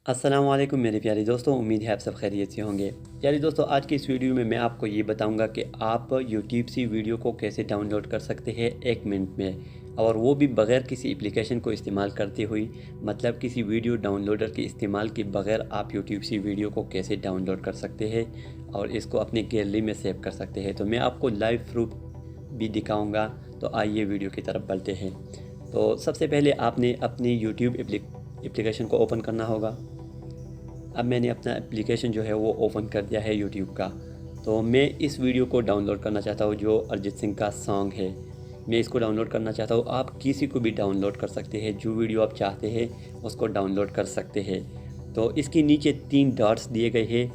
अस्सलाम वालेकुम मेरे प्यारे दोस्तों, उम्मीद है आप सब खैरियत से होंगे। प्यारे दोस्तों, आज की इस वीडियो में मैं आपको ये बताऊंगा कि आप यूट्यूब से वीडियो को कैसे डाउनलोड कर सकते हैं 1 मिनट में, और वो भी बग़ैर किसी एप्लीकेशन को इस्तेमाल करते हुए। मतलब किसी वीडियो डाउनलोडर के इस्तेमाल के बग़ैर आप यूट्यूब से वीडियो को कैसे डाउनलोड कर सकते हैं और इसको अपनी गैलरी में सेव कर सकते हैं। तो मैं आपको लाइव प्रूफ भी दिखाऊँगा। तो आइए वीडियो की तरफ बढ़ते हैं। तो सबसे पहले आपने अपनी यूट्यूब एप्लीकेशन को ओपन करना होगा। अब मैंने अपना एप्लीकेशन जो है वो ओपन कर दिया है यूट्यूब का। तो मैं इस वीडियो को डाउनलोड करना चाहता हूँ जो अरिजीत सिंह का सॉन्ग है, मैं इसको डाउनलोड करना चाहता हूँ। आप किसी को भी डाउनलोड कर सकते हैं, जो वीडियो आप चाहते हैं उसको डाउनलोड कर सकते हैं। तो इसके नीचे 3 डॉट्स दिए गए हैं,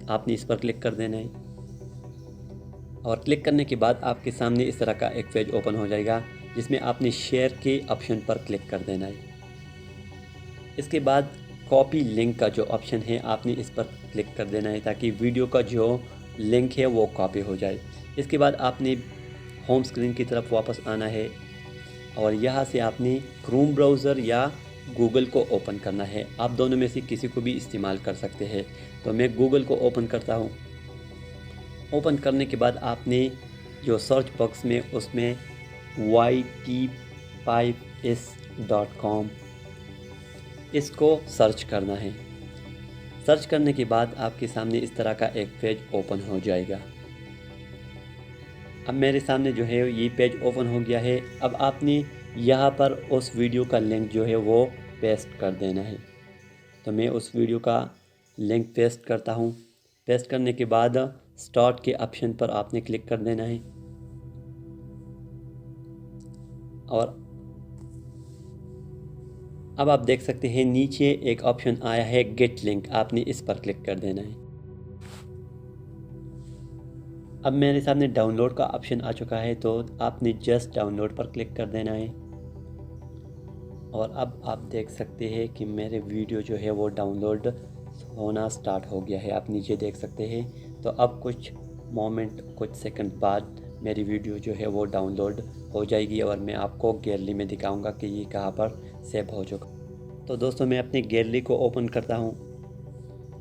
आपने इस पर क्लिक कर देना है। और क्लिक करने के बाद आपके सामने इस तरह का एक पेज ओपन हो जाएगा, जिसमें आपने शेयर के ऑप्शन पर क्लिक कर देना है। इसके बाद कॉपी लिंक का जो ऑप्शन है आपने इस पर क्लिक कर देना है, ताकि वीडियो का जो लिंक है वो कॉपी हो जाए। इसके बाद आपने होम स्क्रीन की तरफ वापस आना है और यहाँ से आपने क्रोम ब्राउज़र या गूगल को ओपन करना है। आप दोनों में से किसी को भी इस्तेमाल कर सकते हैं। तो मैं गूगल को ओपन करता हूँ। ओपन करने के बाद आपने जो सर्च बॉक्स में उसमें yt5s.com इसको सर्च करना है। सर्च करने के बाद आपके सामने इस तरह का एक पेज ओपन हो जाएगा। अब मेरे सामने जो है ये पेज ओपन हो गया है। अब आपने यहाँ पर उस वीडियो का लिंक जो है वो पेस्ट कर देना है। तो मैं उस वीडियो का लिंक पेस्ट करता हूँ। पेस्ट करने के बाद स्टार्ट के ऑप्शन पर आपने क्लिक कर देना है और अब आप देख सकते हैं नीचे एक ऑप्शन आया है गेट लिंक, आपने इस पर क्लिक कर देना है। अब मेरे सामने डाउनलोड का ऑप्शन आ चुका है, तो आपने जस्ट डाउनलोड पर क्लिक कर देना है। और अब आप देख सकते हैं कि मेरे वीडियो जो है वो डाउनलोड होना स्टार्ट हो गया है, आप नीचे देख सकते हैं। तो अब कुछ कुछ सेकंड बाद मेरी वीडियो जो है वो डाउनलोड हो जाएगी और मैं आपको गैलरी में दिखाऊंगा कि ये कहाँ पर सेव हो चुका। तो दोस्तों, मैं अपनी गैलरी को ओपन करता हूँ।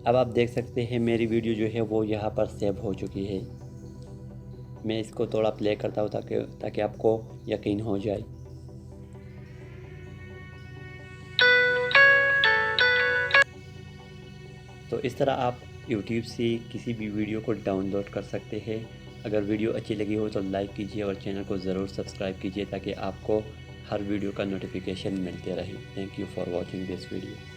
अब आप देख सकते हैं मेरी वीडियो जो है वो यहाँ पर सेव हो चुकी है। मैं इसको थोड़ा प्ले करता हूँ ताकि आपको यकीन हो जाए। तो इस तरह आप YouTube से किसी भी वीडियो को डाउनलोड कर सकते हैं। अगर वीडियो अच्छी लगी हो तो लाइक कीजिए और चैनल को ज़रूर सब्सक्राइब कीजिए, ताकि आपको हर वीडियो का नोटिफिकेशन मिलते रहे। Thank you for watching this video.